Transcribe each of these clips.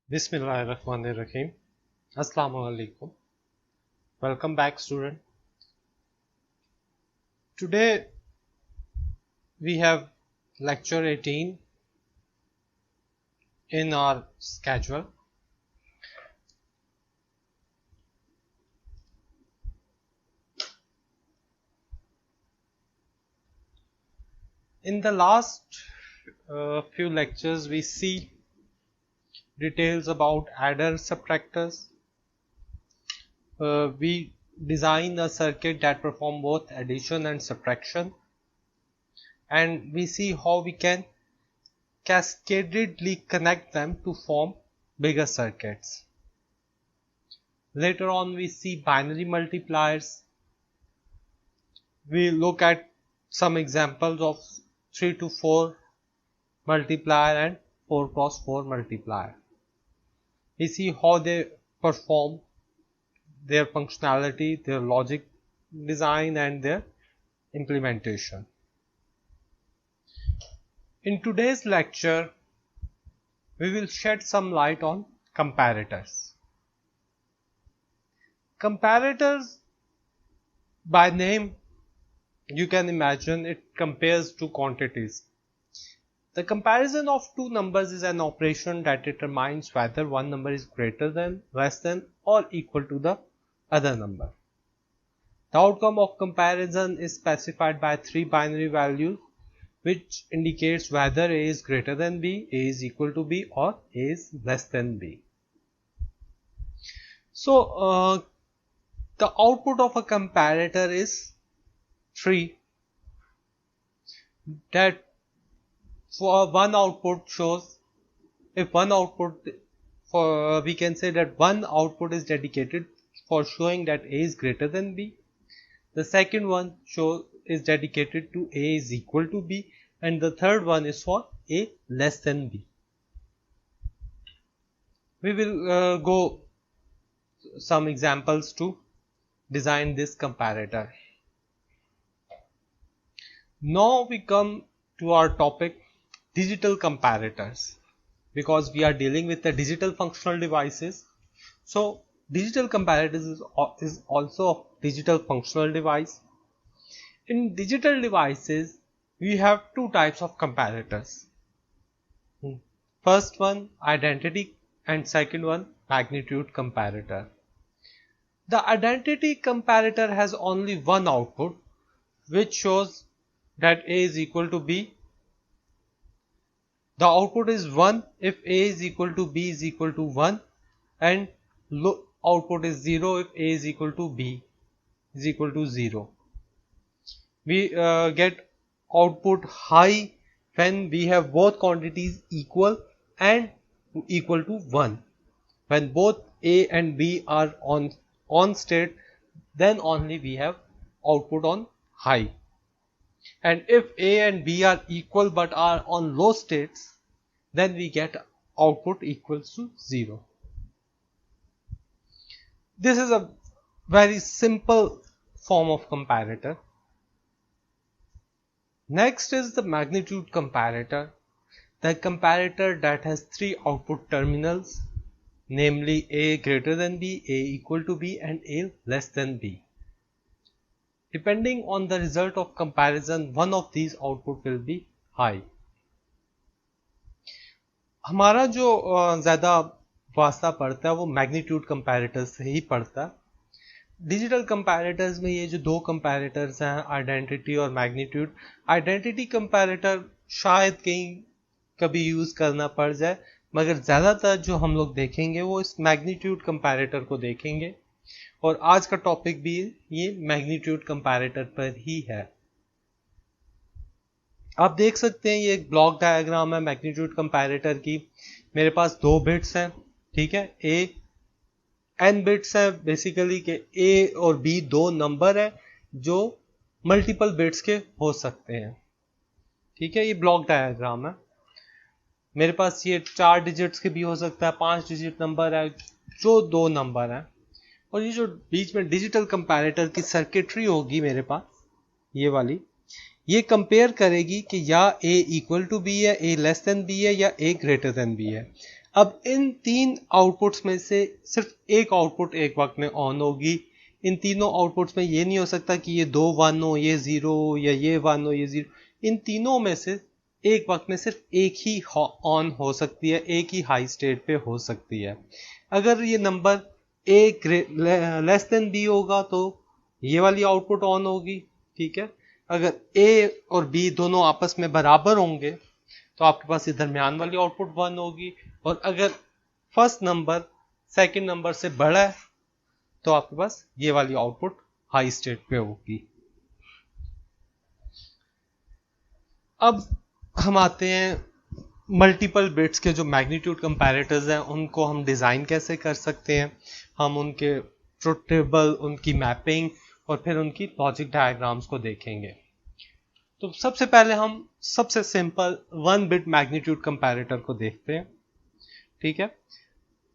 Bismillahirrahmanirrahim. Assalamu alaikum. Welcome back, student. Today we have lecture 18 in our schedule. In the last few lectures, we see details about adder subtractors. We design a circuit that perform both addition and subtraction, and we see how we can cascadedly connect them to form bigger circuits. Later on, we see binary multipliers. We look at some examples of 3 to 4 multiplier and 4 cross 4 multiplier. We see how they perform, their functionality, their logic design and their implementation. In today's lecture, we will shed some light on comparators. Comparators, by name, you can imagine it compares two quantities. The comparison of two numbers is an operation that determines whether one number is greater than, less than, or equal to the other number. The outcome of comparison is specified by three binary values, which indicates whether A is greater than B, A is equal to B, or A is less than B. So, the output of a comparator is 3. That for one output shows, if one output, we can say that one output is dedicated for showing that A is greater than B. The second one is dedicated to A is equal to B, and the third one is for A less than B. We will go some examples to design this comparator. Now we come to our topic, digital comparators, because we are dealing with the digital functional devices. So digital comparators is also a digital functional device. In digital devices, we have two types of comparators. First one, identity, and second one, magnitude comparator. The identity comparator has only one output, which shows that A is equal to B. The output is 1 if A is equal to B is equal to 1, and output is 0 if A is equal to B is equal to 0. We get output high when we have both quantities equal and equal to 1. When both A and B are on state, then only we have output on high. And if A and B are equal but are on low states, then we get output equals to 0. This is a very simple form of comparator. Next is the magnitude comparator, the comparator that has three output terminals, namely A greater than B, A equal to B, and A less than B. Depending on the result of comparison, one of these output will be high. हमारा जो ज़्यादा वास्ता पड़ता है वो magnitude comparator से ही पड़ता है. डिजिटल कंपैरेटर्स में ये जो दो कंपैरेटर्स हैं, आइडेंटिटी और मैग्नीट्यूड, आइडेंटिटी कंपैरेटर शायद कहीं कभी यूज़ करना पड़ जाए, मगर ज़्यादातर जो हम लोग देखेंगे वो इस मैग्नीट्यूड कंपैरेटर को देखेंगे. और आज का टॉपिक भी ये मैग्नीट्यूड कंपैरेटर पर ही है. आप देख सकते हैं ये एक ब्लॉक डायग्राम है मैग्नीट्यूड कंपैरेटर की. मेरे पास 2 बिट्स हैं, ठीक है, n बिट्स हैं बेसिकली के A और B दो नंबर है जो मल्टीपल बिट्स के हो सकते हैं. ठीक है, ये ब्लॉक डायग्राम है. मेरे पास ये 4 डिजिट्स के भी हो सकता है, 5 डिजिट नंबर है जो दो नंबर है. और ये जो बीच में डिजिटल कंपैरेटर की सर्किटरी होगी मेरे पास, ये वाली, ये कंपेयर करेगी कि या A इक्वल टू B है, A लेस देन B है, या A ग्रेटर देन B है. अब इन तीन आउटपुट्स में से सिर्फ एक आउटपुट एक वक्त में ऑन होगी। इन तीनों आउटपुट्स में ये नहीं हो सकता कि ये 2 1 हो, ये 0 हो, या ये 1 हो, ये 0। इन तीनों में से एक वक्त में सिर्फ एक ही ऑन हो सकती है, एक ही हाई स्टेट पे हो सकती है। अगर ये number A less than B होगा तो ये वाली आउटपुट ऑन होगी, ठीक है। अगर ए और बी दोनों आपस में बराबर होंगे तो आपके पास ये दरमियान वाली आउटपुट 1 होगी। और अगर फर्स्ट नंबर सेकंड नंबर से बड़ा है तो आपके पास ये वाली आउटपुट हाई स्टेट पे होगी। अब हम आते हैं मल्टीपल बिट्स के जो मैग्नीट्यूड कंपैरेटर्स हैं उनको हम डिज़ाइन कैसे कर सकते हैं। हम उनके ट्रुथ टेबल, उनकी मैपिंग और फिर उनकी लॉजिक डायग्राम्स को देखेंगे। तो सबसे पहले हम सबसे सिंपल 1 बिट मैग्नीट्यूड कंपैरेटर को देखते हैं, ठीक है।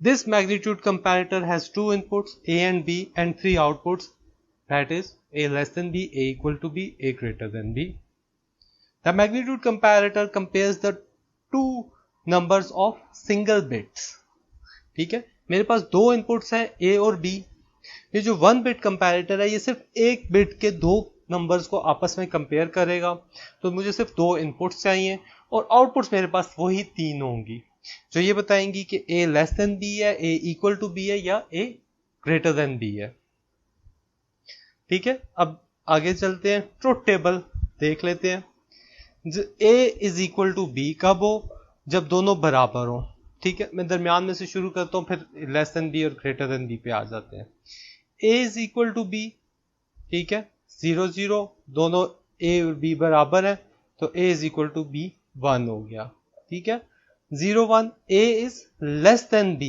This magnitude comparator has 2 inputs A and B and 3 outputs, that is A less than B, A equal to B, A greater than B. The magnitude comparator compares the two numbers of single bits, ठीक है। मेरे पास 2 inputs हैं A और B। ये जो 1 bit comparator है ये सिर्फ एक बिट के 2 नंबर्स को आपस में कंपेयर करेगा। तो मुझे सिर्फ 2 इनपुट्स चाहिए और आउटपुट्स मेरे पास वही 3 होंगी जो ये बताएंगी कि A लेस देन B है, A इक्वल टू B है या A ग्रेटर देन B है, ठीक है। अब आगे चलते हैं, ट्रुथ टेबल देख लेते हैं। A is equal to B कब हो? जब दोनों बराबर हो, ठीक है। मैं दरमियान में से शुरू करता हूँ, फिर लेस देन B और ग्रेटर देन B पे आ जाते हैं। A is equal to B, ठीक है, 0 0, दोनों A और B बराबर है तो A is equal to B 1 हो गया, ठीक है। 0 1, A इज लेस देन B,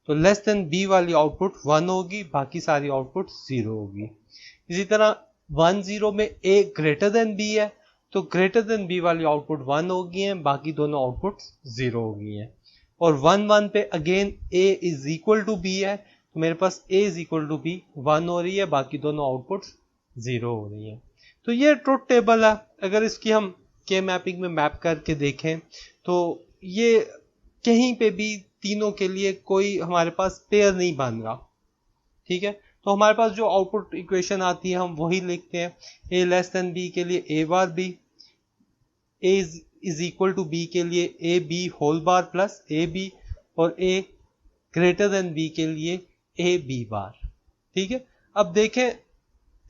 तो लेस देन B वाली आउटपुट 1 होगी, बाकी सारी आउटपुट 0 होगी। इसी तरह 1 0 में A ग्रेटर देन B है तो ग्रेटर देन B वाली आउटपुट 1 होगी हैं, बाकी दोनों आउटपुट 0 होगी हैं। और 1 1 पे again A is equal to B है तो मेरे पास A is equal to B 1 हो रही है, बाकी दोनों आउटपुट 0 हो रही हैं। तो ये ट्रुथ टेबल है। अगर इसकी हम के मैपिंग में मैप करके देखें तो ये कहीं पे भी तीनों के लिए कोई हमारे पास पेयर नहीं बन रहा, ठीक है। तो हमारे पास जो आउटपुट इक्वेशन आती है हम वही लिखते हैं। A लेस देन B के लिए A bar B, A is equal to B के लिए A B whole bar plus A B, और A ग्रेटर देन B के लिए A B बार, ठीक है। अब देखें,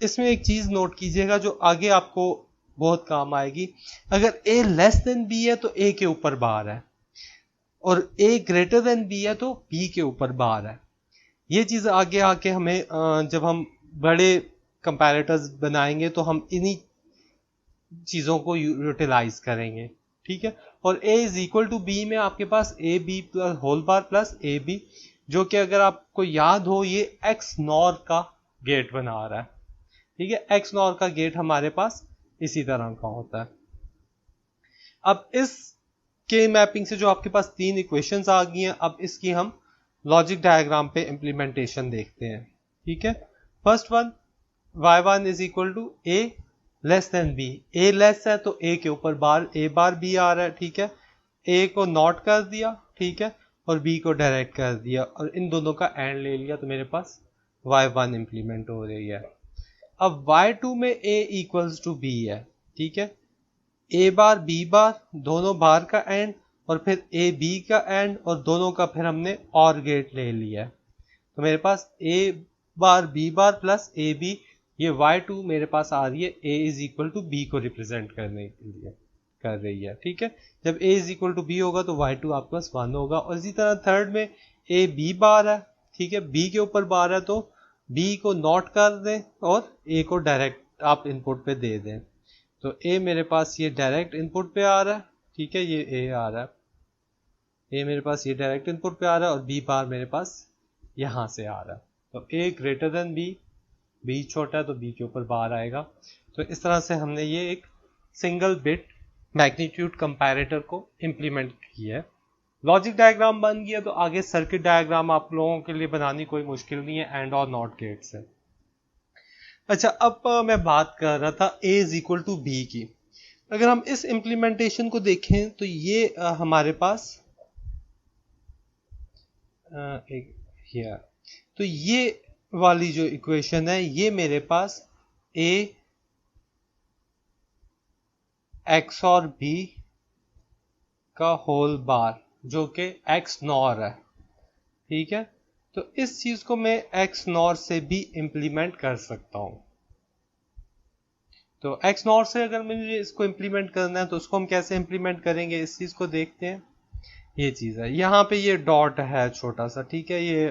इसमें एक चीज नोट कीजिएगा जो आगे आपको बहुत काम आएगी। अगर A लेस देन B है तो A के ऊपर बार है, और A ग्रेटर देन B है तो B के ऊपर बार है। ये चीज आगे आके हमें जब हम बड़े कंपैरेटर्स बनाएंगे तो हम इन्हीं चीजों को यूटिलाइज करेंगे, ठीक है। और A is equal to B में आपके पास A B plus whole bar plus A B, जो कि अगर आपको याद हो ये X नॉर का गेट बना रहा है, ठीक है। X नॉर का गेट हमारे पास इसी तरह का होता है। अब इस के मैपिंग से जो आपके पास 3 इक्वेशंस आ गई हैं, अब इसकी हम लॉजिक डायग्राम पे इंप्लीमेंटेशन देखते हैं, ठीक है। First one, y1 is equal to A less than B। A less है तो A के ऊपर बार A बार B आ रहा है, ठीक है। A को नॉट कर दिया, ठीक है, और B को डायरेक्ट कर दिया और इन दोनों का एंड ले लिया तो मेरे पास y1 इंप्लीमेंट हो रही है। अब y2 में A इक्वल्स टू B है, ठीक है। A बार B बार दोनों बार का एंड और फिर A B का एंड और दोनों का फिर हमने और गेट ले लिया है तो मेरे पास A bar B bar plus A B, ये y2 मेरे पास आ रही है A is equal to B को रिप्रेजेंट करने के लिए कर रही है, ठीक है। जब A is equal to B होगा तो y2 आपके पास 1 होगा। और इसी तरह थर्ड में A B बार है, ठीक है, B के ऊपर बार है तो B को नॉट कर दें और A को डायरेक्ट आप इनपुट पे दे दें तो A मेरे पास ये डायरेक्ट इनपुट पे आ रहा है, ठीक है, ये A आ रहा है, A मेरे पास ये डायरेक्ट इनपुट पे आ रहा है और B बार मेरे पास यहां से आ रहा है तो A greater than B, B छोटा है तो B के ऊपर बार आएगा। तो इस तरह से हमने ये एक सिंगल बिट मैग्नीट्यूड कंपैरेटर को इंप्लीमेंट किया है। लॉजिक डायग्राम बन गया तो आगे सर्किट डायग्राम आप लोगों के लिए बनानी कोई मुश्किल नहीं है, एंड और नॉट गेट से। अच्छा, अब मैं बात कर रहा था A is equal to B की। अगर हम इस इंप्लीमेंटेशन को देखें तो ये हमारे पास एक हियर। तो ये वाली जो इक्वेशन है ये मेरे पास ए एक्स और बी का होल बार जो कि एक्स नॉर है, ठीक है। तो इस चीज को मैं एक्स नॉर से भी इंप्लीमेंट कर सकता हूं। तो एक्स नॉर से अगर मुझे इसको इंप्लीमेंट करना है तो उसको हम कैसे इंप्लीमेंट करेंगे, इस चीज को देखते हैं। ये चीज है, यहाँ पे ये डॉट है छोटा सा, ठीक है। ये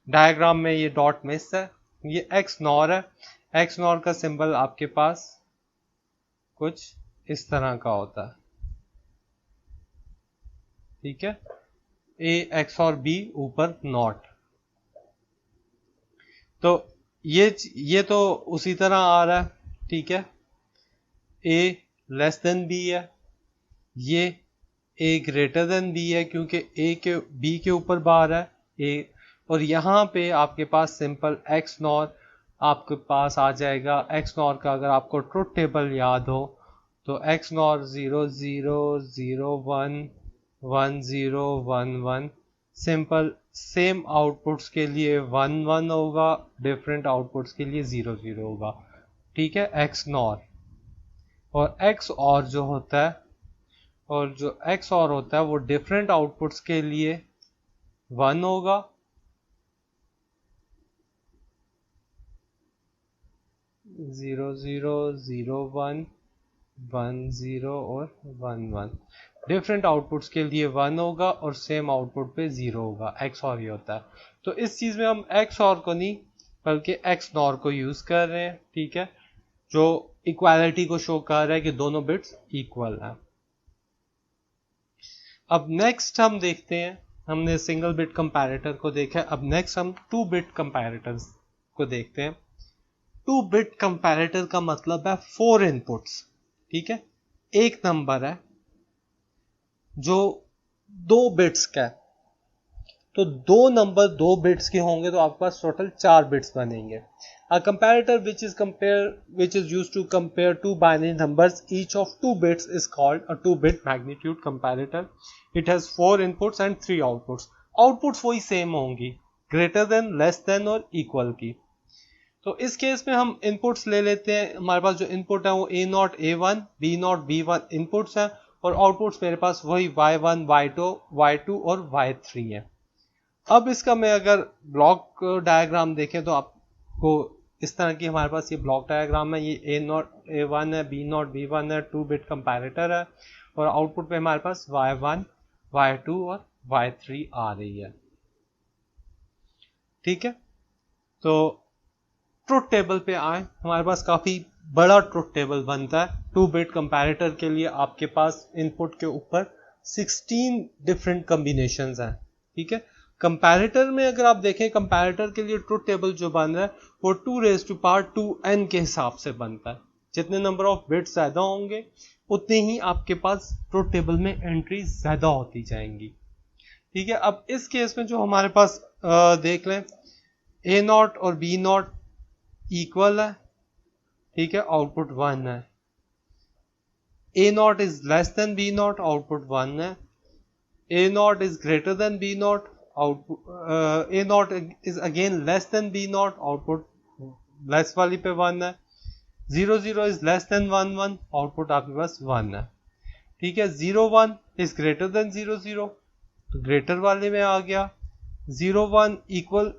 डायग्राम में ये डॉट मिस है, ये एक्स नॉर है। एक्स नॉर का सिंबल आपके पास कुछ इस तरह का होता है, ठीक है। ए एक्स और बी ऊपर नॉट। तो ये तो उसी तरह आ रहा है, ठीक है। ए लेस देन बी है, ये ए ग्रेटर देन बी है क्योंकि ए के बी के ऊपर बार है ए। और यहाँ पे आपके पास सिंपल एक्स नॉर आपके पास आ जाएगा। एक्स नॉर का अगर आपको ट्रुथ टेबल याद हो तो x nor 0 0 0 1 1 0 1 1। Simple same outputs के लिए 1 1 होगा, डिफरेंट आउटपुट्स के लिए 0 0 होगा, ठीक है। एक्स नॉर और एक्स और जो होता है, और जो एक्स और होता है वो डिफरेंट आउटपुट्स के लिए 1 होगा, 0 0 0 1 1 0 और 1 1। डिफरेंट आउटपुट्स के लिए 1 होगा और सेम आउटपुट पे 0 होगा। एक्स और ये होता है। तो इस चीज में हम एक्स और को नहीं बल्कि एक्स नॉर को यूज कर रहे हैं, ठीक है, जो इक्वालिटी को शो कर रहा है कि दोनों बिट्स इक्वल है। अब नेक्स्ट हम देखते हैं, हमने सिंगल बिट कंपैरेटर को देखा है, अब नेक्स्ट हम 2 बिट कंपैरेटर्स को देखते हैं। 2 बिट कंपैरेटर का मतलब है 4 इनपुट्स, ठीक है। एक नंबर है जो 2 बिट्स का है, तो 2 नंबर 2 बिट्स के होंगे तो आपके पास टोटल 4 बिट्स बनेंगे। A comparator which is used to compare two binary numbers each of 2 bits is called a 2-bit magnitude comparator. It has 4 inputs and 3 outputs. Outputs वही सेम होंगी, ग्रेटर देन, लेस देन और equal की। तो इस case में हम inputs ले लेते हैं। हमारे पास जो इनपुट है वो A0 A1 B0 B1 inputs हैं और आउटपुट्स मेरे पास वही Y1 Y2 और Y3 है। अब इसका मैं अगर ब्लॉक डायग्राम देखें तो आपको इस तरह की हमारे पास ये ब्लॉक डायग्राम है। ये A0 A1 है, B0 B1 है, 2 बिट कंपैरेटर है और आउटपुट पे हमारे पास Y1 Y2 और Y3 आ रही है, ठीक है। तो ट्रुथ टेबल पे आए, हमारे पास काफी बड़ा ट्रुथ टेबल बनता है। 2 बिट कंपैरेटर के लिए आपके पास इनपुट के ऊपर 16 डिफरेंट कॉम्बिनेशंस हैं, ठीक है। कंपैरेटर में अगर आप देखें, कंपैरेटर के लिए ट्रुथ टेबल जो बन रहा है वो 2⁻²n के हिसाब से बनता है। जितने नंबर ऑफ बिट्स ज्यादा होंगे उतने ही आपके पास ट्रुथ टेबल में एंट्री ज्यादा होती जाएंगी, ठीक है। अब इस केस में जो हमारे पास देख लें, A0 और B0 इक्वल है, ठीक है, आउटपुट 1 है। A0 is less then B0, output 1 है। A0 is greater than B0, output A0 is again less than B0, output less वाली पे 1 है। 0 0 इज लेस देन 1 1, आउटपुट आपके पास 1 है, ठीक है। 0 1 इज ग्रेटर देन 0 0, तो ग्रेटर वाले में आ गया। 0 1 इक्वल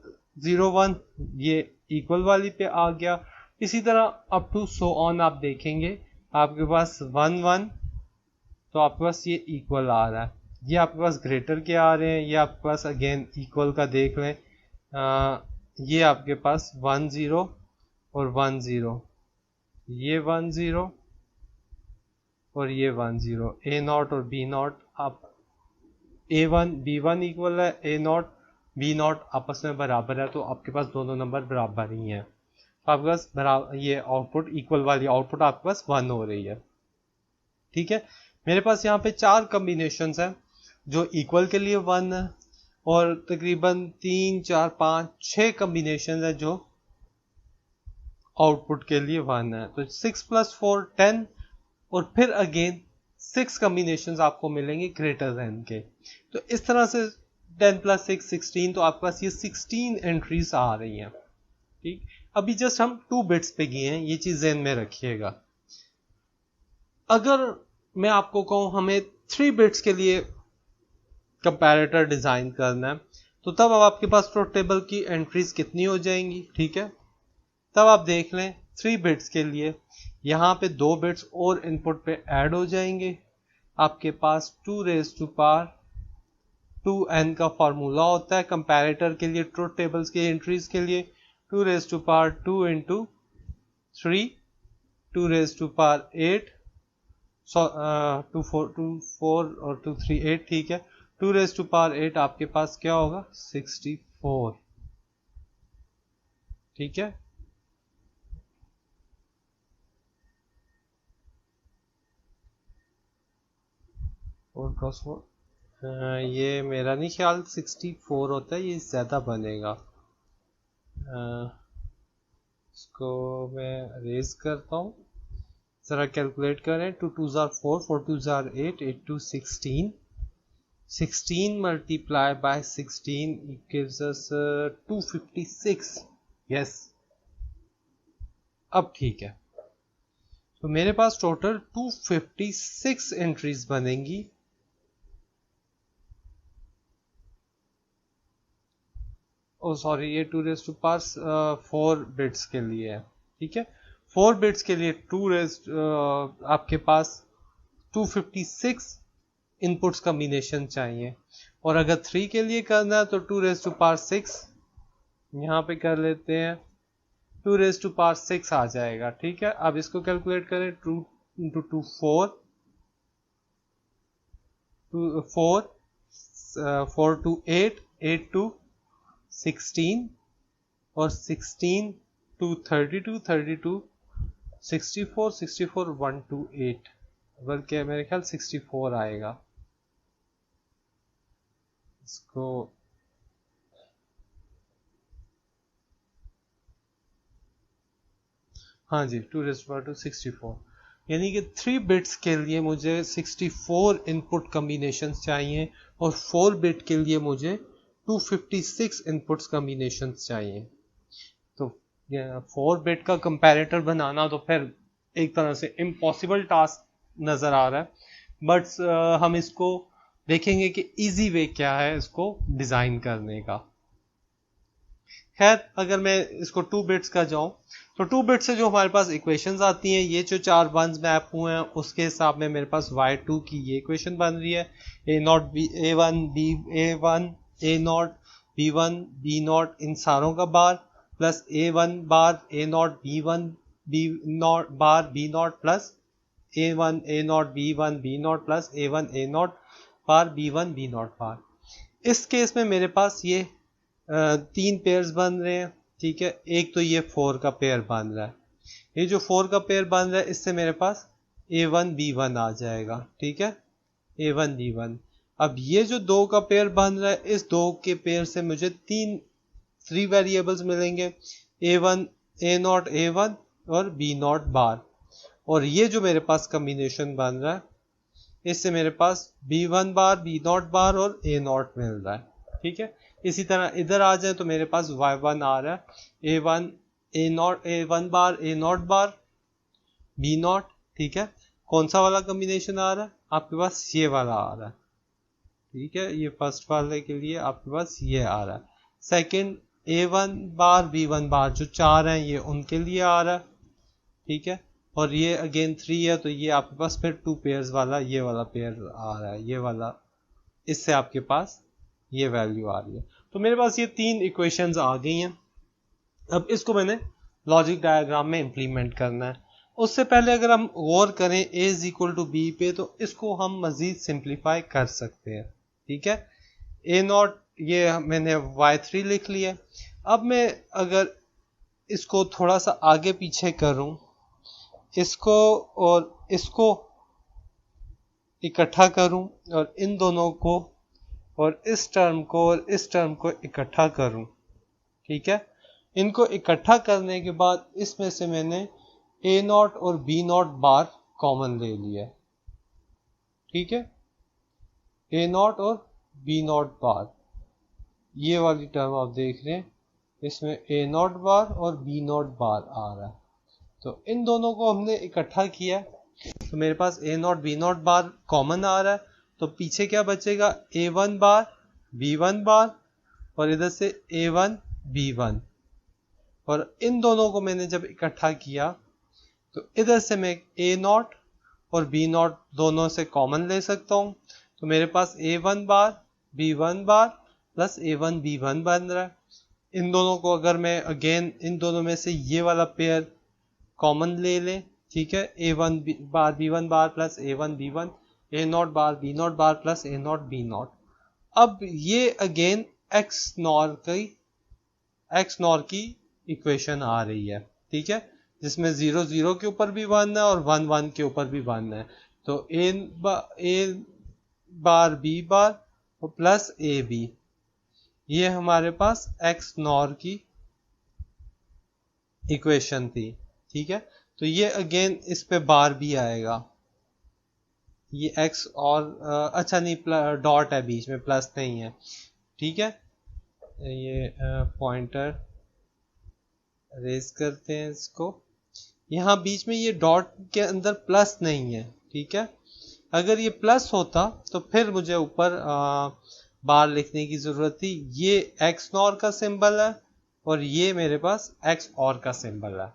0 1, ये इक्वल वाली पे आ गया। इसी तरह अप टू सो ऑन आप देखेंगे आपके पास 1 1, तो आपके पास ये इक्वल आ रहा है। ये आपके पास ग्रेटर के आ रहे हैं, ये आपके पास अगेन इक्वल का देख लें। ये आपके पास 1 0 और 1 0, ये 1 0 और ये 1 0। A0 और B0 आप A1 B1 इक्वल है, A0 B0 आपस में बराबर है, तो आपके पास दोनों नंबर बराबर ही हैं। तो आपके पास बराबर ये आउटपुट इक्वल वाली आउटपुट आपके पास 1 हो रही है, ठीक है। मेरे पास यहाँ पे 4 कॉम्बिनेशंस हैं जो इक्वल के लिए 1 है और तकरीबन 3 4 5 6 कॉम्बिनेशन है जो आउटपुट के लिए 1 है। तो 6 + 4 10 और फिर अगेन 6 कॉम्बिनेशंस आपको मिलेंगे ग्रेटर देन के। तो इस तरह से 10 प्लस 6 16, तो आपके पास ये 16 एंट्रीज आ रही हैं। ठीक, अभी जस्ट हम 2 बिट्स पे गए हैं, ये चीज ध्यान में रखिएगा। अगर मैं आपको कहूं हमें 3 बिट्स के लिए कंपैरेटर डिजाइन करना है, तो तब अब आपके पास ट्रुथ टेबल की एंट्रीज कितनी हो जाएंगी। ठीक है, तब आप देख लें 3 बिट्स के लिए यहाँ पे 2 बिट्स और इनपुट पे ऐड हो जाएंगे। आपके पास 2 रेज़ टू पावर 2n का फॉर्मूला होता है कंपैरेटर के लिए, ट्रुथ टेबल्स की एंट्रीज के लिए 2 raise to power 2 into 3 2 raise to power 8 2 4 और 2 3 8। ठीक है, 2 रेज़ टू पावर 8 आपके पास क्या होगा 64। ठीक है, और क्रॉस 4 ये मेरा नहीं ख्याल 64 होता है, ये ज़्यादा बनेगा। इसको मैं रेज करता हूँ, ज़रा कैलकुलेट करें। 2 2 ज़ार 4 4 2 ज़ार 8 8 2 16 16 multiply by 16 gives us 256। Yes, अब ठीक है, तो मेरे पास टोटल 256 एंट्रीज बनेंगी। ओ सॉरी, ये 2 रेज़ टू पावर 4 बिट्स के लिए है। ठीक है, 4 बिट्स के लिए 2 रेज़ आपके पास 256 इनपुट्स कम्बिनेशन चाहिए, और अगर 3 के लिए करना है तो 2 रेज़ टू पावर 6 यहाँ पे कर लेते हैं, 2 रेज़ टू पावर 6 आ जाएगा। ठीक है, अब इसको कैलकुलेट करें, 2 इंटू 2 4 4 टू 8 8 टू 16 और 16 टू 32 32 64 64 1 टू 8, बल्कि मेरे ख्याल 64 आएगा। इसको हाँ जी, 2 रेज़ टू पावर 2 64, यानी कि 3 बिट्स के लिए मुझे 64 इनपुट कम्बिनेशंस चाहिए और 4 बिट के लिए मुझे 256 इनपुट्स कम्बिनेशंस चाहिए। तो 4 बिट का कंपैरेटर बनाना तो फिर एक तरह से इम्पॉसिबल टास्क नज़र आ रहा है, बट हम इसको देखेंगे कि इजी वे क्या है इसको डिज़ाइन करने का। खैर, अगर मैं इसको 2 बिट्स का जाऊं, तो 2 बिट्स से जो हमारे पास इक्वेशंस आती हैं, ये जो 4 वंस मैप हुए हैं उसके हिसाब में मेरे पास y2 की ये इक्वेशन बन रही है, a not B a1 b a1 a not b1 b not इन सारों का bar plus a1 bar a not b1 b not bar b not plus a1 a not b1 b not plus a1 a not bar b1 b not bar. इस case में मेरे पास ये 3 pairs बन रहे हैं। ठीक है, एक तो ये 4 का पेयर बन रहा है, ये जो 4 का पेयर बन रहा है इससे मेरे पास a1 b1 आ जाएगा। ठीक है, a1 b1। अब ये जो 2 का पेयर बन रहा है, इस 2 के पेयर से मुझे 3 वेरिएबल्स मिलेंगे, a1 a नॉट a1 और b नॉट बार, और ये जो मेरे पास कम्बिनेशन बन रहा है इससे मेरे पास b1 बार b नॉट बार और a नॉट मिल रहा है। ठीक है, इसी तरह इधर आ जाए तो मेरे पास y1 आ रहा है, a1 a not a1 bar a not bar b not. ठीक है, कौन सा वाला कॉम्बिनेशन आ रहा है आपके पास, ये वाला आ रहा है। ठीक है, ये फर्स्ट वाले के लिए आपके पास ये आ रहा है। सेकंड a1 बार b1 बार जो 4 हैं ये उनके लिए आ रहा है। ठीक है, और ये अगेन 3 है तो ये आपके पास फिर 2 पेयर्स वाला ये वाला पेयर आ रहा है, ये वाला, इससे आपके पास ये वैल्यू आ रही है। तो मेरे पास ये 3 इक्वेशंस आ गई हैं। अब इसको मैंने लॉजिक डायग्राम में इंप्लीमेंट करना है। उससे पहले अगर हम गौर करें a is equal to B पे, तो इसको हम मजीद सिंप्लीफाई कर सकते हैं। ठीक है, a नॉट ये मैंने y3 लिख लिया। अब मैं अगर इसको थोड़ा सा आगे पीछे करूं, इसको और इसको इकट्ठा करूं और इन दोनों को और इस टर्म को और इस टर्म को इकट्ठा करूं। ठीक है, इनको इकट्ठा करने के बाद इसमें से मैंने a नॉट और b नॉट बार कॉमन ले लिया। ठीक है, a नॉट और b नॉट बार, ये वाली टर्म आप देख रहे हैं, इसमें ए नॉट बार और बी नॉट बार आ रहा है, तो इन दोनों को हमने इकट्ठा किया, तो मेरे पास A not B not bar common आ रहा है, तो पीछे क्या बचेगा, A one bar B one bar और इधर से ए वन बी वन, और इन दोनों को मैंने जब इकट्ठा किया तो इधर से मैं ए नॉट और बी नॉट दोनों से कॉमन ले सकता हूं, तो मेरे पास ए one bar B one bar plus A one B one बन रहा है। इन दोनों को अगर मैं अगेन इन दोनों में से ये वाला पेयर कॉमन ले लें, ठीक है, A one bar B one bar plus A one B one, A not bar B not bar plus A not B not. अब ये अगेन एक्स नॉर की इक्वेशन आ रही है, ठीक है, जिसमें 0 0 के ऊपर भी 1 है और 1 1 के ऊपर भी 1 है, तो ए बार बी बार और प्लस ए बी, ये हमारे पास एक्स नॉर की इक्वेशन थी, ठीक है। तो ये अगेन इस पे बार भी आएगा, ये एक्स और अच्छा नहीं डॉट है बीच में, प्लस नहीं है, ठीक है, ये पॉइंटर रेज करते हैं इसको, यहाँ बीच में ये डॉट के अंदर प्लस नहीं है, ठीक है, अगर ये प्लस होता तो फिर मुझे ऊपर बार लिखने की जरूरत थी। ये एक्स नॉर का सिंबल है और ये मेरे पास एक्स और का सिंबल है,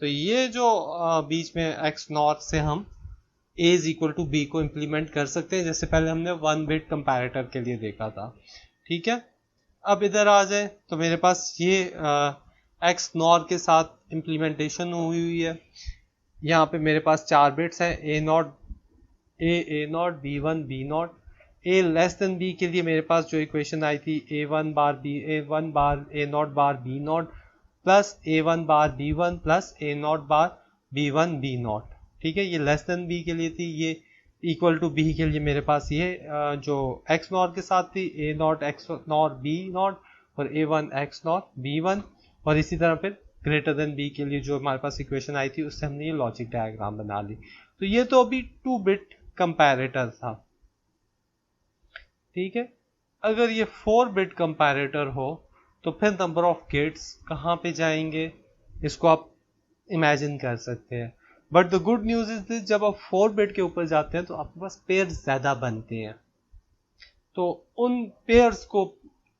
तो ये जो बीच में एक्स नॉर से हम a is equal to B को इम्प्लीमेंट कर सकते हैं, जैसे पहले हमने 1 बिट कंपैरेटर के लिए देखा था, ठीक है। अब इधर आ जाए तो मेरे पास ये एक्स नॉर के साथ इम्प्लीमेंटेशन हुई है, यहाँ पे मेरे पास 4 बिट्स हैं, A not B one B not, A less than B के लिए मेरे पास जो इक्वेशन आई थी A one bar A not bar B not plus A one bar B one plus A not bar B one B not, ठीक है, ये लेस देन बी के लिए थी, ये इक्वल टू बी के लिए मेरे पास ये जो एक्स नॉर के साथ थी A not X nor B not और A one X not B one, और इसी तरह फिर ग्रेटर देन बी के लिए जो हमारे पास इक्वेशन आई थी उससे हमने ये लॉजिक डायग्राम बना ली। तो ये तो अभी 2 बिट कंपैरेटर था, ठीक है। अगर ये 4 बिट कंपैरेटर हो तो फिर नंबर ऑफ गेट्स कहाँ पे जाएंगे, इसको आप इमेजिन कर सकते हैं, but the good news is this, जब आप 4 बिट के ऊपर जाते हैं तो आपके पास पेयर ज्यादा बनते हैं, तो उन पेयर्स को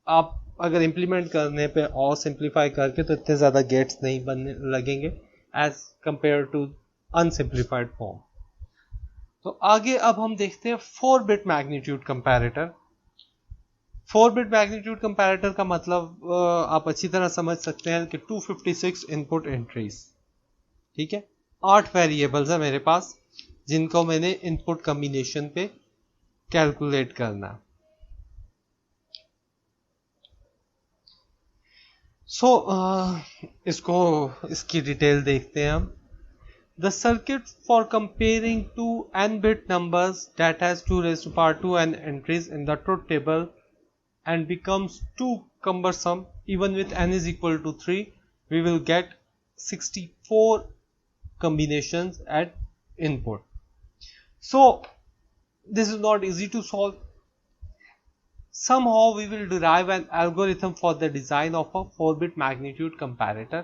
आप अगर इंप्लीमेंट करने पे और सिंप्लीफाई करके तो इतने ज्यादा गेट्स नहीं बनने लगेंगे एज कंपेयर टू अनसिंप्लीफाइड फॉर्म। तो आगे अब हम देखते हैं 4 bit magnitude comparator. 4 bit magnitude comparator का मतलब आप अच्छी तरह समझ सकते हैं कि 256 इनपुट एंट्रीज, ठीक है, 8 वेरिएबल्स है मेरे पास जिनको मैंने इनपुट कॉम्बिनेशन पे कैलकुलेट करना है। इसकी डिटेल देखते हैं हम। The circuit for comparing two n-bit numbers that has 2 raised to power 2 n entries in the truth table and becomes too cumbersome even with n is equal to 3, we will get 64 combinations at input. So this is not easy to solve. Somehow we will derive an algorithm for the design of a 4-bit magnitude comparator.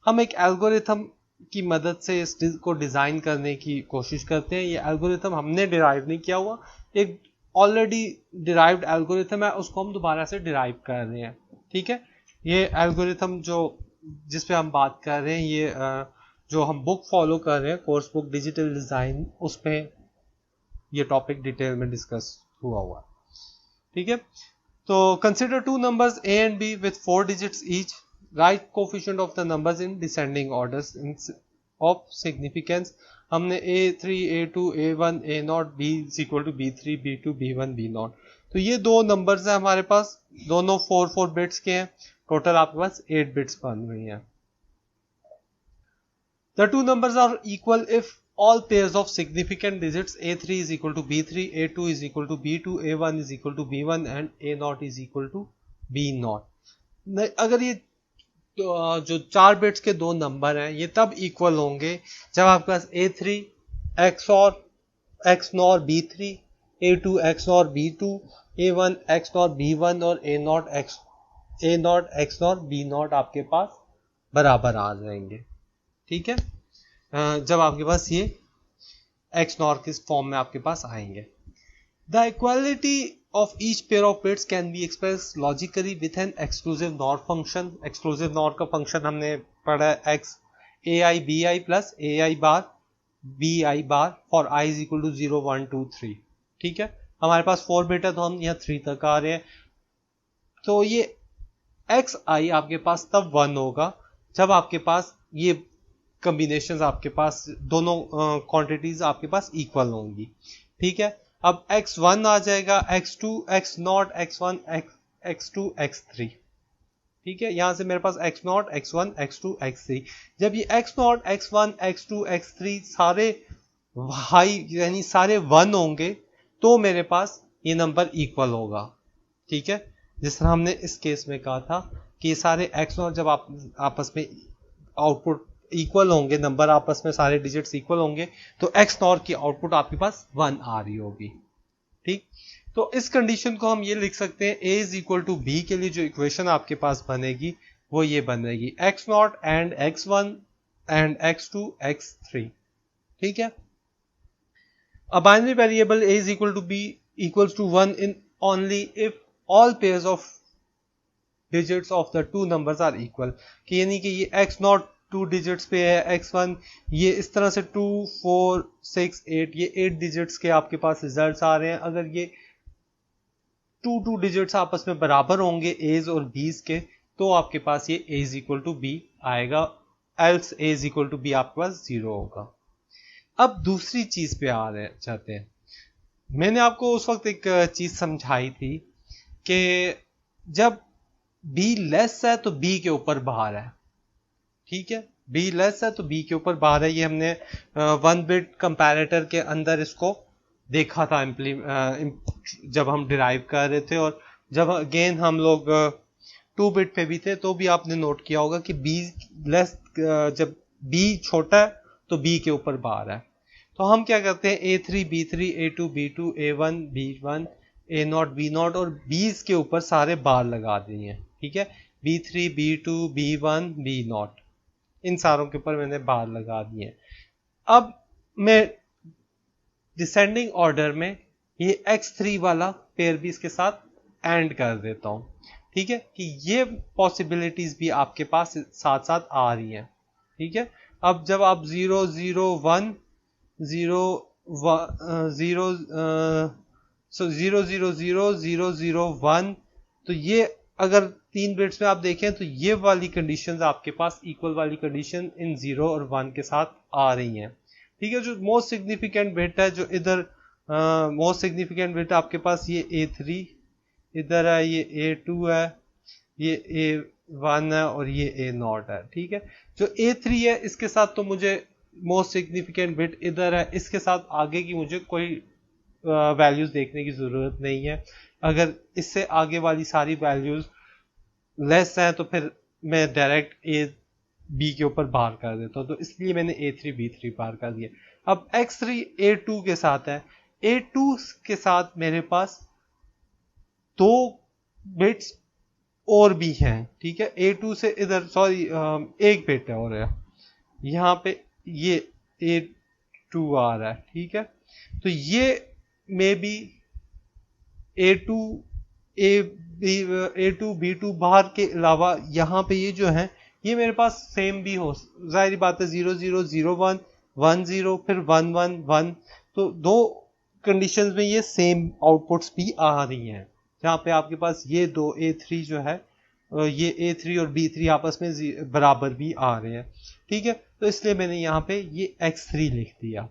हम एक algorithm की मदद से इसको design करने की कोशिश करते हैं। ये एल्गोरिथम हमने डिराइव नहीं किया हुआ, एक ऑलरेडी डिराइव्ड एल्गोरिथम है, उसको हम दोबारा से डिराइव कर रहे हैं, ठीक है। ये एल्गोरिथम जिस पे हम बात कर रहे हैं, ये जो हम बुक फॉलो कर रहे हैं, कोर्स बुक डिजिटल डिजाइन, उस पे ये टॉपिक डिटेल में डिस्कस हुआ है, ठीक है। तो consider 2 numbers a and b with 4 digits each. Write coefficient of the numbers in descending orders of significance. हमने a3, a2, a1, a0, b is equal to b3, b2, b1, b0. तो ये दो numbers हैं हमारे पास, दोनों 4 bits के हैं, total आपके पास 8 बिट्स बन रही हैं। The two numbers are equal if all pairs of significant digits a3 is equal to b3, a2 is equal to b2, a1 is equal to b1 and a0 is equal to b0. अगर ये जो 4 bits के दो number हैं ये तब equal होंगे जब आपके पास a3 XOR b3, a2 XOR b2 A1 X not B1 और A not X not B not आपके पास बराबर आ जाएंगे, ठीक है, जब आपके पास ये X नॉट किस फॉर्म में आपके पास आएंगे. The equality of each pair of bits can be expressed logically with an exclusive NOR function. Exclusive NOR का फंक्शन हमने पढ़ा है x ai bi plus ai bar bi bar for I is equal to 0 1 2 3. ठीक है, हमारे पास 4 bit है तो हम यहाँ 3 तक आ रहे हैं. तो ये xi आपके पास तब 1 होगा जब आपके पास ये कॉम्बिनेशंस आपके पास दोनों क्वांटिटीज आपके पास इक्वल होंगी. ठीक है, अब x1 आ जाएगा, x2 x not x1 x2 x3. ठीक है, यहां से मेरे पास x not x1 x2 x3. जब ये x not x1 x2 x3 सारे हाई यानी सारे 1 होंगे तो मेरे पास ये नंबर इक्वल होगा. ठीक है, जिस तरह हमने इस केस में कहा था कि सारे x नॉट जब आप आपस में आउटपुट इक्वल होंगे, नंबर आपस में सारे डिजिट्स इक्वल होंगे तो एक्स नॉर की आउटपुट आपके पास 1 आ रही होगी. ठीक, तो इस कंडीशन को हम ये लिख सकते हैं a is equal to B के लिए जो इक्वेशन आपके पास बनेगी वो ये बनेगी x not and x1 and x2 x3. ठीक है, a binary variable a is equal to b equals to 1 in only if all pairs of digits of the two numbers are equal. कि यानी कि ये x नॉट 2 डिजिट्स पे है, x1 ये इस तरह से 2 4 6 8 ये 8 डिजिट्स के आपके पास रिजल्ट्स आ रहे हैं. अगर ये 2 डिजिट्स आपस में बराबर होंगे एज और बीज के तो आपके पास ये a is equal to B आएगा, else a is equal to B आपके पास 0 होगा. अब दूसरी चीज पे आ रहे चाहते हैं. मैंने आपको उस वक्त एक चीज समझाई थी कि जब b लेस है तो b के ऊपर बाहर है. ठीक है, b लेस है तो b के ऊपर बाहर है. ये हमने 1 बिट कंपैरेटर के अंदर इसको देखा था जब हम डिराइव कर रहे थे, और जब अगेन हम लोग 2 बिट पे भी थे तो भी आपने नोट किया होगा कि b लेस जब b छोटा है तो b के ऊपर बाहर है. तो हम क्या करते हैं a3 b3 a2 b2 a1 b1 a0 b0 और b's के ऊपर सारे बार लगा दिए हैं. ठीक है, b3 b2 b1 b0 इन सारों के ऊपर मैंने बार लगा दिए. अब मैं डिसेंडिंग ऑर्डर में ये x3 वाला पेयर भी इसके साथ एंड कर देता हूं. ठीक है, कि ये पॉसिबिलिटीज भी आपके पास साथ साथ आ रही हैं. ठीक है, अब जब आप 0 0 1 0 0 0 0 0 0 0 1 तो ये अगर 3 बिट्स में आप देखें तो ये वाली कंडीशंस आपके पास इक्वल वाली कंडीशन इन 0 और 1 के साथ आ रही हैं. ठीक है, जो मोस्ट सिग्निफिकेंट बिट है, जो इधर मोस्ट सिग्निफिकेंट बिट आपके पास ये a3 इधर है, ये a2 है, ये a1 है और ये a0 है. ठीक है, जो a3 है इसके साथ तो मुझे मोस्ट सिग्निफिकेंट बिट इधर है, इसके साथ आगे की मुझे कोई वैल्यूज देखने की जरूरत नहीं है. अगर इससे आगे वाली सारी वैल्यूज लेस है तो फिर मैं डायरेक्ट a b के ऊपर बार कर देता हूं, तो इसलिए मैंने a3 b3 बार कर दिया. अब x3 a2 के साथ है, a2 के साथ मेरे पास 2 बिट्स और भी हैं. ठीक है, a2 से इधर सॉरी एक बिट है और है यहाँ पे ये a2 आ रहा है. ठीक है, तो ये मे बी a2 b2 बाहर के अलावा यहाँ पे ये जो है ये मेरे पास सेम भी हो, जाहिर बात है 0 0 0 1 1 0 फिर 1 1 1, तो दो कंडीशंस में ये सेम आउटपुट्स भी आ रही हैं. जहाँ पे आपके पास ये दो a3 जो है ये a3 और b3 आपस में बराबर भी आ रहे हैं. ठीक है, तो इसलिए मैंने यहाँ पे ये x3 लिख दिया.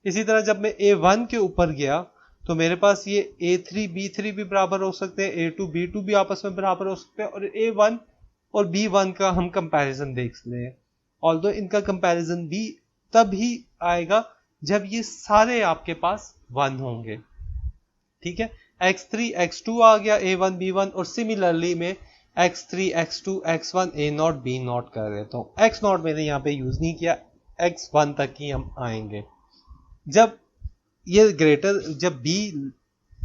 इसी तरह जब मैं a1 के ऊपर गया तो मेरे पास ये a3 b3 भी बराबर हो सकते हैं, a2 b2 भी आपस में बराबर हो सकते हैं, और a1 और b1 का हम कंपैरिजन देख लें. ऑल्दो इनका कंपैरिजन भी तब ही आएगा जब ये सारे आपके पास 1 होंगे. ठीक है, x3 x2 आ गया a1 b1, और सिमिलरली मैं x3 x2 x1 a0 b0 कर देता हूँ. x0 मैंने यहाँ पे यूज नहीं किया, x1 तक ही हम आएंगे. जब ये ग्रेटर जब b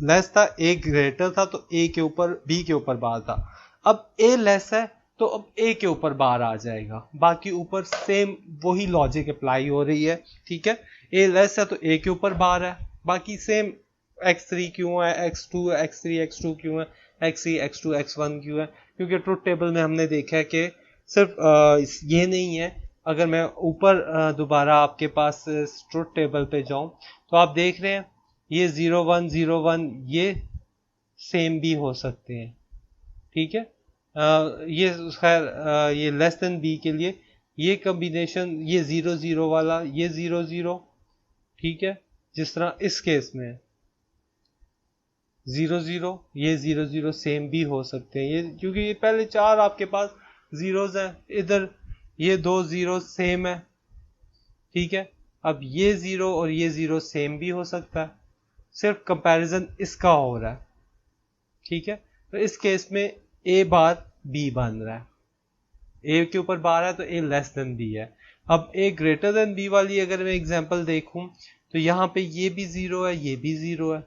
लेस था, ए ग्रेटर था, तो ए के ऊपर बी के ऊपर बार था। अब ए लेस है तो अब ए के ऊपर बार आ जाएगा, बाकी ऊपर सेम वही लॉजिक अप्लाई हो रही है। ठीक है, ए लेस है तो ए के ऊपर बार है, बाकी सेम x3 क्यों है, x2 x3 x2 क्यों है, x3 x2 x1 क्यों है, क्योंकि ट्रुथ टेबल में हमने देखा है कि सिर्फ ये नहीं है। अगर मैं ऊपर दोबारा आपके पास ट्रुथ टेबल पे जाऊं तो आप देख रहे हैं ये 0 1 0 1 ये सेम भी हो सकते हैं। ठीक है, ये खैर ये लेस देन बी के लिए ये कॉम्बिनेशन, ये 0 0 वाला, ये 0 0, ठीक है, जिस तरह इस केस में 0 0, ये 0 0 सेम भी हो सकते हैं, ये क्योंकि ये पहले चार आपके पास जीरोज हैं, इधर ये दो जीरो सेम है। ठीक है, अब ये 0 और ये 0 सेम भी हो सकता है, सिर्फ कंपैरिजन इसका हो रहा है। ठीक है, तो इस केस में ए बार बी बन रहा है, ए के ऊपर बार है तो ए लेस देन बी है। अब ए ग्रेटर देन बी वाली अगर मैं एग्जांपल देखूं तो यहां पे ये भी 0 है, ये भी 0 है।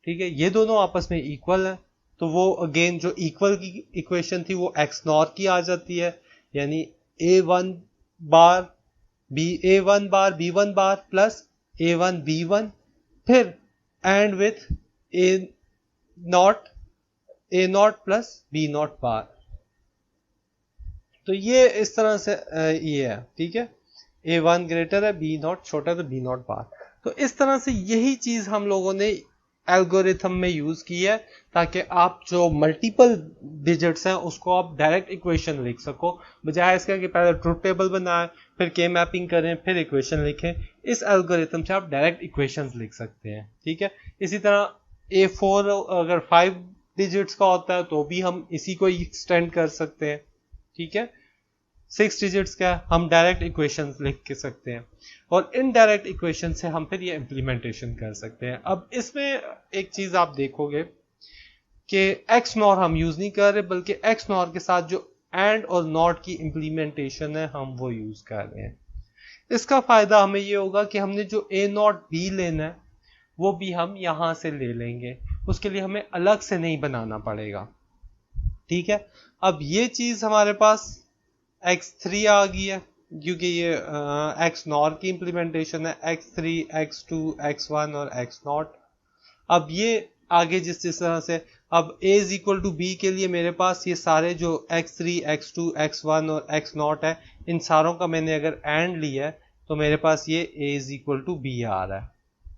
ठीक है, ये दोनों आपस में इक्वल है, तो वो अगेन जो इक्वल की इक्वेशन थी वो एक्स नॉर की आ जाती है, यानी A one bar B, A one bar B one bar plus A one B one, फिर and with A not plus B not bar. तो ये इस तरह से ये है। ठीक है, ए वन ग्रेटर है, बी नॉट छोटा है, तो बी नॉट बार। तो इस तरह से यही चीज हम लोगों ने एल्गोरिथम में यूज की है, ताकि आप जो मल्टीपल डिजिट्स हैं उसको आप डायरेक्ट इक्वेशन लिख सको, बजाय इसका कि पहले ट्रुथ टेबल बनाएं, फिर के मैपिंग करें, फिर इक्वेशन लिखें। इस एल्गोरिथम से आप डायरेक्ट इक्वेशंस लिख सकते हैं। ठीक है, इसी तरह A4 अगर 5 डिजिट्स का होता है तो भी हम इसी को एक्सटेंड कर सकते हैं। ठीक है, 6 डिजिट्स का हम डायरेक्ट इक्वेशंस लिख के सकते हैं, और इनडायरेक्ट इक्वेशन से हम फिर ये इम्प्लीमेंटेशन कर सकते हैं। अब इसमें एक चीज आप देखोगे कि एक्स नॉर हम यूज नहीं कर रहे, बल्कि एक्स नॉर के साथ जो एंड और नॉट की इम्प्लीमेंटेशन है हम वो यूज कर रहे हैं। इसका फायदा हमें ये होगा कि हमने जो ए नॉट बी लेना है वो भी हम यहां से ले लेंगे, उसके लिए हमें अलग से नहीं बनाना पड़ेगा। ठीक है, अब ये चीज हमारे पास x3 आ गई है, क्योंकि ये x नॉर की इंप्लीमेंटेशन है, x3 x2 x1 और x नॉट। अब ये आगे जिस तरह से अब a is equal to B के लिए मेरे पास ये सारे जो x3 x2 x1 और x नॉट है, इन सारों का मैंने अगर एंड लिया है तो मेरे पास ये a is equal to B आ रहा है।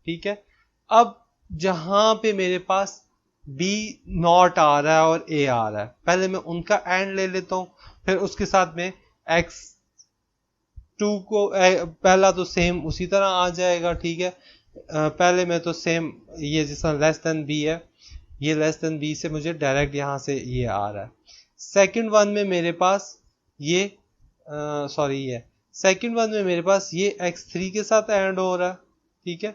ठीक है, अब जहां पे मेरे पास b नॉट आ रहा है और a आ रहा है, पहले मैं उनका एंड ले लेता हूं, फिर उसके साथ में x2 को पहला तो सेम उसी तरह आ जाएगा। ठीक है, पहले में तो सेम ये जिस तरह लेस देन बी है, ये लेस देन बी से मुझे डायरेक्ट यहां से ये आ रहा है। सेकंड वन में मेरे पास ये ये सेकंड वन में मेरे पास ये x3 के साथ एंड हो रहा है। ठीक है,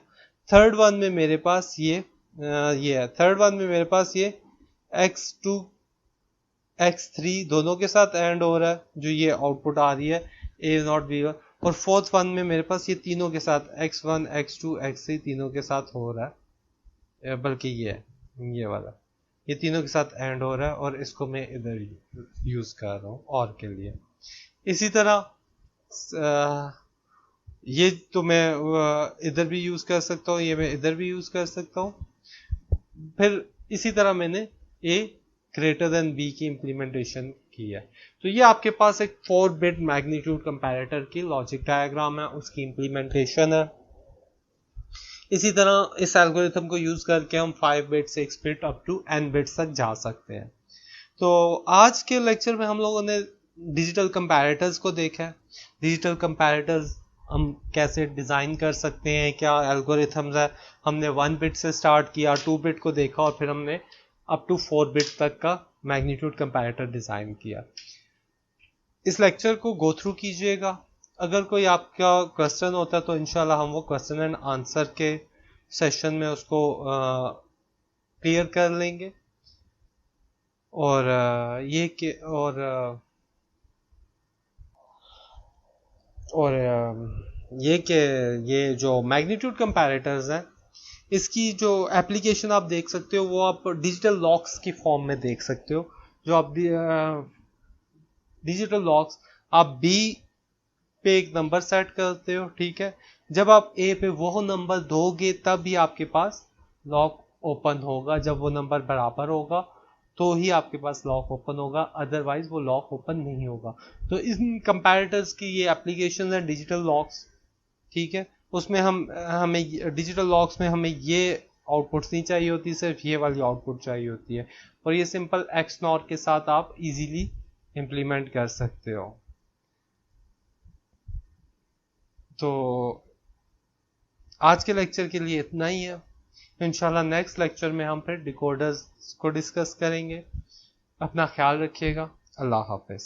थर्ड वन में मेरे पास ये है, थर्ड वन में मेरे पास ये x2 x3 दोनों के साथ एंड हो रहा है, जो ये आउटपुट आ रही है a नॉट बी वन, और फोर्थ वन में मेरे पास ये तीनों के साथ x1 x2 x3 तीनों के साथ हो रहा है, बल्कि ये वाला ये तीनों के साथ एंड हो रहा है, और इसको मैं इधर यूज कर रहा हूँ और के लिए। इसी तरह ये तो मैं इधर भी यूज कर सकता हूँ, ये मैं इधर भी यूज कर सकता हूँ। फिर इसी तरह मैंने a ग्रेटर देन b की इंप्लीमेंटेशन की है। तो ये आपके पास एक 4 बिट मैग्नीट्यूड कंपैरेटर की लॉजिक डायग्राम है, उसकी इंप्लीमेंटेशन है। इसी तरह इस एल्गोरिथम को यूज करके हम 5 bit 6 bit up to n bits तक जा सकते हैं। तो आज के लेक्चर में हम लोगों ने डिजिटल कंपैरेटर्स को देखा है, डिजिटल कंपैरेटर्स हम कैसे डिजाइन कर सकते हैं, क्या एल्गोरिथम्स है। हमने 1 बिट से स्टार्ट किया, 2 बिट को देखा, और फिर हमने अप टू 4 बिट तक का मैग्नीट्यूड कंपैरेटर डिजाइन किया। इस लेक्चर को गो थ्रू कीजिएगा, अगर कोई आपका क्वेश्चन होता है तो इंशाल्लाह हम वो क्वेश्चन एंड आंसर के सेशन में उसको क्लियर कर लेंगे। और ये कि ये जो मैग्नीट्यूड कंपैरेटर्स हैं इसकी जो एप्लीकेशन आप देख सकते हो वो आप डिजिटल लॉक्स की फॉर्म में देख सकते हो। जो आप डिजिटल लॉक्स आप बी पे एक नंबर सेट करते हो, ठीक है। जब आप ए पे वो नंबर दोगे तब ही आपके पास लॉक ओपन होगा, जब वो नंबर बराबर होगा तो ही आपके पास लॉक ओपन होगा, अदरवाइज वो लॉक ओपन नहीं होगा। तो इन कंपैरेटर्स की ये एप्लीकेशन है डिजिटल लॉक्स, ठीक है। उसमें हमें डिजिटल लॉक्स में हमें ये आउटपुट्स नहीं चाहिए होती, सिर्फ ये वाली आउटपुट चाहिए होती है, और ये सिंपल एक्स नॉर के साथ आप इजीली इंप्लीमेंट कर सकते हो। तो आज के लेक्चर के लिए इतना ही है। इंशाल्लाह नेक्स्ट लेक्चर में हम फिर डिकोडर्स को डिस्कस करेंगे। अपना ख्याल रखिएगा। अल्लाह हाफिज।